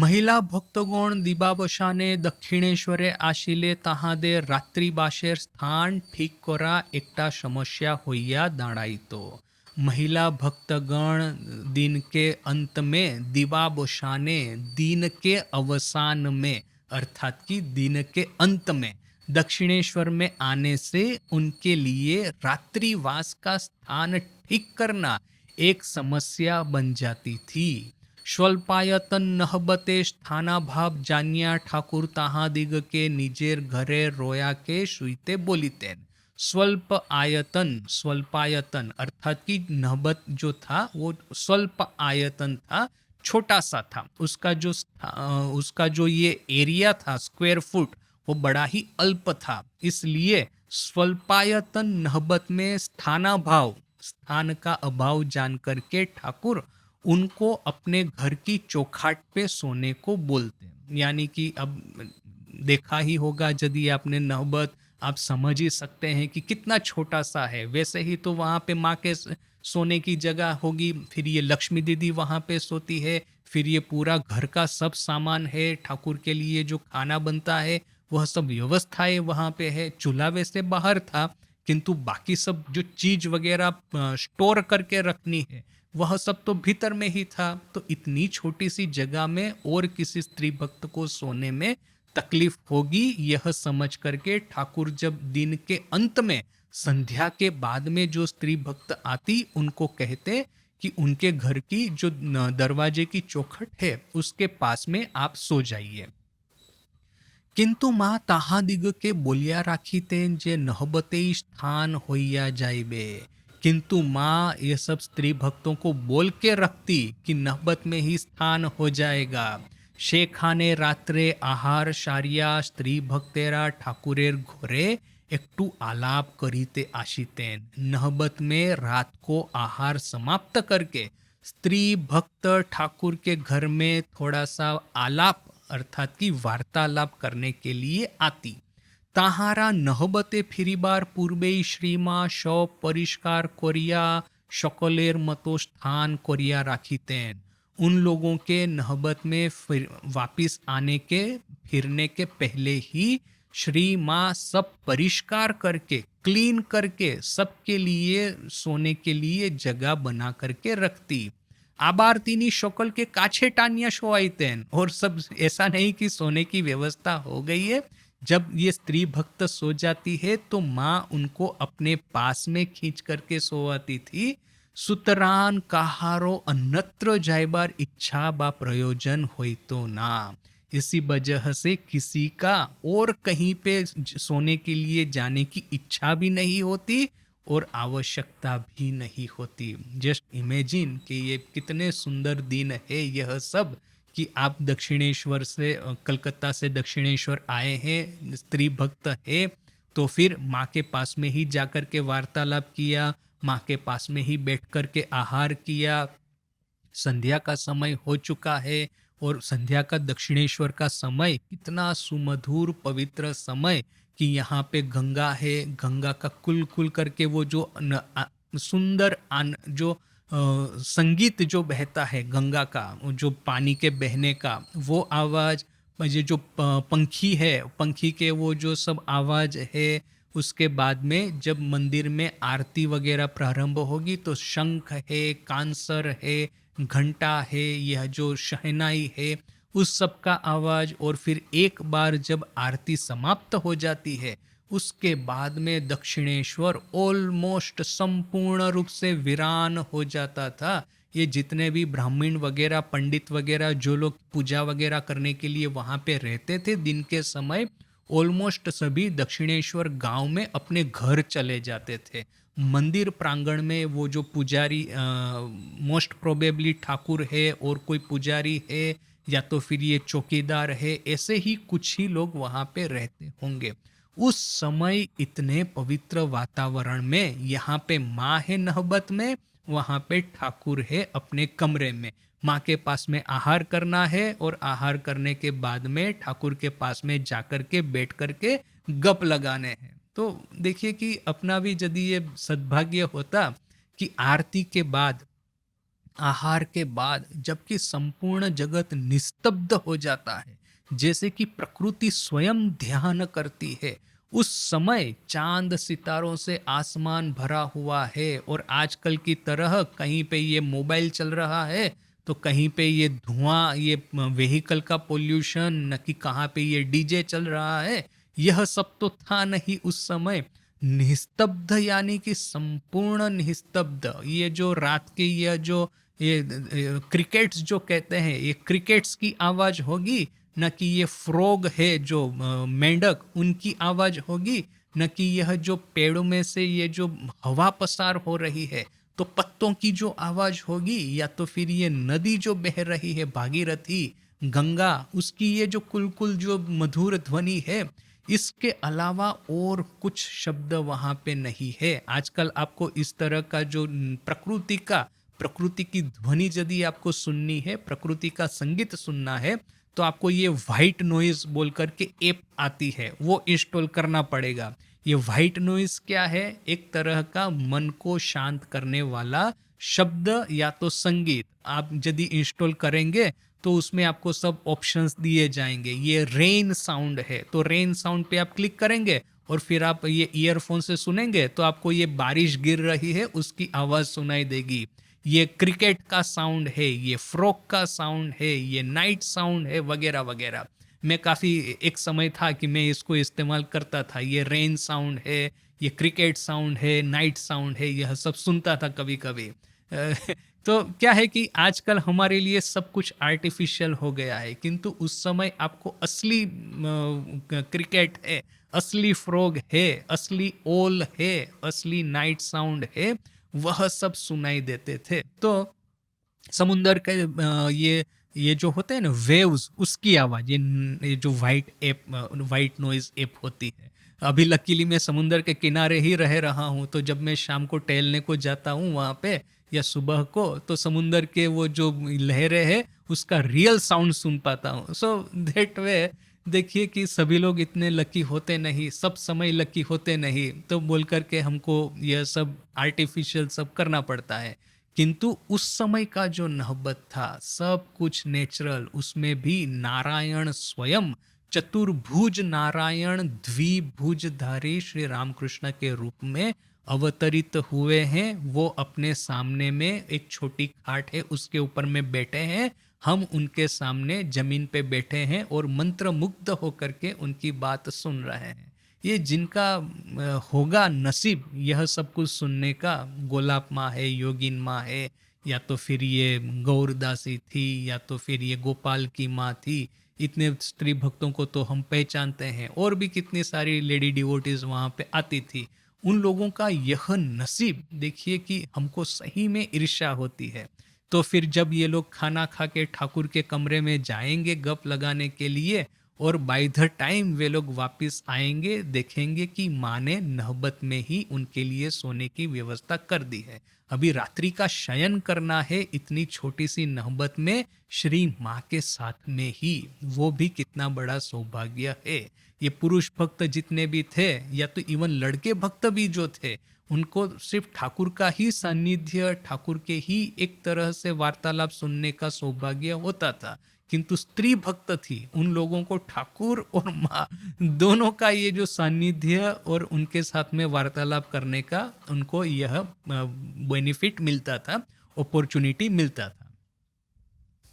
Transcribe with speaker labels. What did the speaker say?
Speaker 1: महिला भक्तगण দিবাবসানে দক্ষিণেশ্বরে আসিলে তাহাদের রাত্রিবাসের স্থান ঠিক করা একটা সমস্या হইয়া দাঁড়াইত। महिला भक्तगण दिन के अंत में दिवाबसाने दिन के अवसान में अर्थात कि दिन के अंत में दक्षिणेश्वर में आने से उनके लिए रात्रिवास का स्थान ठीक करना एक समस्या बन जाती थी। स्वल्पायतन नहबते स्थानाभाव जानिया ठाकुर तहा दिग के निजेर घरे रोया के सुईते बोलीतेन। स्वल्पायतन अर्थात कि नहबत जो था वो स्वल्प आयतन था, छोटा सा था। उसका जो ये एरिया था स्क्वायर फुट, वो बड़ा ही अल्प था। इसलिए स्वल्पायतन नहबत में स्थानाभाव, स्थान का अभाव जान करके ठाकुर उनको अपने घर की चौखाट पे सोने को बोलते हैं। यानी कि अब देखा ही होगा, यदि आपने नहबत, आप समझ ही सकते हैं कि कितना छोटा सा है। वैसे ही तो वहाँ पे माँ के सोने की जगह होगी, फिर ये लक्ष्मी दीदी वहाँ पे सोती है, फिर ये पूरा घर का सब सामान है, ठाकुर के लिए जो खाना बनता है वह सब व्यवस्थाएं वहाँ पे है। चूल्हा वैसे बाहर था, किंतु बाकी सब जो चीज वगैरह स्टोर करके रखनी है वह सब तो भीतर में ही था। तो इतनी छोटी सी जगह में और किसी स्त्री भक्त को सोने में तकलीफ होगी, यह समझ करके ठाकुर जब दिन के अंत में संध्या के बाद में जो स्त्री भक्त आती उनको कहते कि उनके घर की जो दरवाजे की चौखट है उसके पास में आप सो जाइए। किंतु माँ ताहा दिग के बोलिया राखी तेन जे नहबते स्थान होइया जाइबे। किंतु माँ ये सब स्त्री भक्तों को बोल के रखती कि नहबत में ही स्थान हो जाएगा। शेखाने रात्रे आहार सारिया स्त्री भक्तेरा ठाकुरेर घोरे एकटू आलाप करीते आशितेन। नहबत में रात को आहार समाप्त करके स्त्री भक्त ठाकुर के घर में थोड़ा सा आलाप अर्थात की वार्तालाप करने के लिए आती। ताहारा नहबते फिरिबार पूर्वे श्रीमा शव परिष्कार कोरिया शकलेर मतो स्थान कोरिया राखीतेन। उन लोगों के नहबत में फिर वापिस आने के फिरने के पहले ही श्री माँ सब परिष्कार करके क्लीन करके सबके लिए सोने के लिए जगह बना करके रखती। आबार तीनी शक्ल के काछे टानिया शोआईतेन। और सब ऐसा नहीं कि सोने की व्यवस्था हो गई है, जब ये स्त्री भक्त सो जाती है तो माँ उनको अपने पास में खींच करके सोवाती थी। सुतरान कहारो अन्यत्र जायबार इच्छा बा प्रयोजन होई तो ना। इसी वजह से किसी का और कहीं पे सोने के लिए जाने की इच्छा भी नहीं होती और आवश्यकता भी नहीं होती। जस्ट इमेजिन कि ये कितने सुंदर दिन है यह सब, कि आप दक्षिणेश्वर से कलकत्ता से दक्षिणेश्वर आए हैं, स्त्री भक्त है, तो फिर माँ के पास में ही जाकर के वार्तालाप किया, माँ के पास में ही बैठ कर के आहार किया। संध्या का समय हो चुका है और संध्या का दक्षिणेश्वर का समय कितना सुमधुर पवित्र समय, कि यहाँ पे गंगा है, गंगा का कुल कुल करके वो जो सुंदर जो संगीत जो बहता है गंगा का, जो पानी के बहने का वो आवाज, ये जो पंखी है, पंखी के वो जो सब आवाज है। उसके बाद में जब मंदिर में आरती वगैरह प्रारंभ होगी तो शंख है, कांसर है, घंटा है, यह जो शहनाई है, उस सब का आवाज। और फिर एक बार जब आरती समाप्त हो जाती है उसके बाद में दक्षिणेश्वर ऑलमोस्ट संपूर्ण रूप से वीरान हो जाता था। ये जितने भी ब्राह्मण वगैरह पंडित वगैरह जो लोग पूजा वगैरह करने के लिए वहाँ पे रहते थे दिन के समय, ऑलमोस्ट सभी दक्षिणेश्वर गांव में अपने घर चले जाते थे। मंदिर प्रांगण में वो जो पुजारी मोस्ट प्रोबेबली ठाकुर है और कोई पुजारी है या तो फिर ये चौकीदार है, ऐसे ही कुछ ही लोग वहाँ पे रहते होंगे। उस समय इतने पवित्र वातावरण में यहाँ पे माँ है नहबत में, वहाँ पे ठाकुर है अपने कमरे में। माँ के पास में आहार करना है और आहार करने के बाद में ठाकुर के पास में जाकर के बैठ करके गप लगाने हैं। तो देखिए कि अपना भी यदि ये सद्भाग्य होता कि आरती के बाद आहार के बाद जबकि संपूर्ण जगत निस्तब्ध हो जाता है, जैसे कि प्रकृति स्वयं ध्यान करती है, उस समय चांद सितारों से आसमान भरा हुआ है और आजकल की तरह कहीं पे ये मोबाइल चल रहा है, तो कहीं पे ये धुआं, ये व्हीकल का पोल्यूशन, न कि कहाँ पे ये डीजे चल रहा है, यह सब तो था नहीं उस समय। निस्तब्ध यानी कि संपूर्ण निस्तब्ध। ये जो रात के यह जो ये क्रिकेट्स जो कहते हैं, ये क्रिकेट्स की आवाज होगी, न कि ये फ्रॉग है जो मेंढक, उनकी आवाज होगी, न कि यह जो पेड़ों में से ये जो हवा पसार हो रही है, तो पत्तों की जो आवाज होगी, या तो फिर ये नदी जो बह रही है, भागीरथी, गंगा, उसकी ये जो कुलकुल जो मधुर ध्वनि है, इसके अलावा और कुछ शब्द वहां पे नहीं है। आजकल आपको इस तरह का जो प्रकृति की ध्वनि यदि आपको सुननी है, प्रकृति का संगीत सुनना है, तो आपको ये व्हाइट नॉइज बोल करके ऐप आती है, वो इंस्टॉल करना पड़ेगा। ये व्हाइट नॉइज क्या है? एक तरह का मन को शांत करने वाला शब्द या तो संगीत आप यदि इंस्टॉल करेंगे, तो उसमें आपको सब ऑप्शंस दिए जाएंगे। ये रेन साउंड है, तो रेन साउंड पे आप क्लिक करेंगे और फिर आप ये ईयरफोन से सुनेंगे, तो आपको ये बारिश गिर रही है उसकी आवाज सुनाई देगी। ये क्रिकेट का साउंड है, ये फ्रॉक का साउंड है, ये नाइट साउंड है, वगैरह वगैरह। मैं काफ़ी एक समय था कि मैं इसको इस्तेमाल करता था। ये रेन साउंड है, ये क्रिकेट साउंड है, नाइट साउंड है, यह सब सुनता था कभी कभी। तो क्या है कि आजकल हमारे लिए सब कुछ आर्टिफिशियल हो गया है, किंतु उस समय आपको असली क्रिकेट है, असली फ्रॉग है, असली ओल है, असली नाइट साउंड है, वह सब सुनाई देते थे। तो समुंदर के ये जो होते हैं ना वेव्स, उसकी आवाज, ये जो वाइट नॉइज एप होती है। अभी लकीली मैं समुंदर के किनारे ही रह रहा हूँ, तो जब मैं शाम को टहलने को जाता हूँ वहाँ पे या सुबह को, तो समुंदर के वो जो लहरें हैं उसका रियल साउंड सुन पाता हूँ। सो दैट वे देखिए कि सभी लोग इतने लकी होते नहीं, सब समय लकी होते नहीं, तो बोल करके हमको यह सब आर्टिफिशियल सब करना पड़ता है। किंतु उस समय का जो नहबत था, सब कुछ नेचुरल, उसमें भी नारायण स्वयं चतुर्भुज नारायण द्विभुजधारी श्री रामकृष्ण के रूप में अवतरित हुए हैं। वो अपने सामने में एक छोटी खाट है, उसके ऊपर में बैठे हैं, हम उनके सामने जमीन पे बैठे हैं और मंत्र मुग्ध होकर के उनकी बात सुन रहे हैं। ये जिनका होगा नसीब यह सब कुछ सुनने का, गोलाप माँ है, योगिन माँ है, या तो फिर ये गौरदासी थी, या तो फिर ये गोपाल की माँ थी, इतने स्त्री भक्तों को तो हम पहचानते हैं, और भी कितनी सारी लेडी डिवोटीज वहाँ पे आती थी। उन लोगों का यह नसीब देखिए कि हमको सही में ईर्ष्या होती है। तो फिर जब ये लोग खाना खा के ठाकुर के कमरे में जाएंगे गप लगाने के लिए, और बाय द टाइम वे लोग वापस आएंगे, देखेंगे कि माँ ने नहबत में ही उनके लिए सोने की व्यवस्था कर दी है। अभी रात्रि का शयन करना है इतनी छोटी सी नहबत में, श्री माँ के साथ में ही, वो भी कितना बड़ा सौभाग्य है। ये पुरुष भक्त जितने भी थे, या तो इवन लड़के भक्त भी जो थे, उनको सिर्फ ठाकुर का ही सानिध्य, ठाकुर के ही एक तरह से वार्तालाप सुनने का सौभाग्य होता था। किंतु स्त्री भक्त थी, उन लोगों को ठाकुर और माँ दोनों का ये जो सानिध्य और उनके साथ में वार्तालाप करने का उनको यह बेनिफिट मिलता था, अपॉर्चुनिटी मिलता था।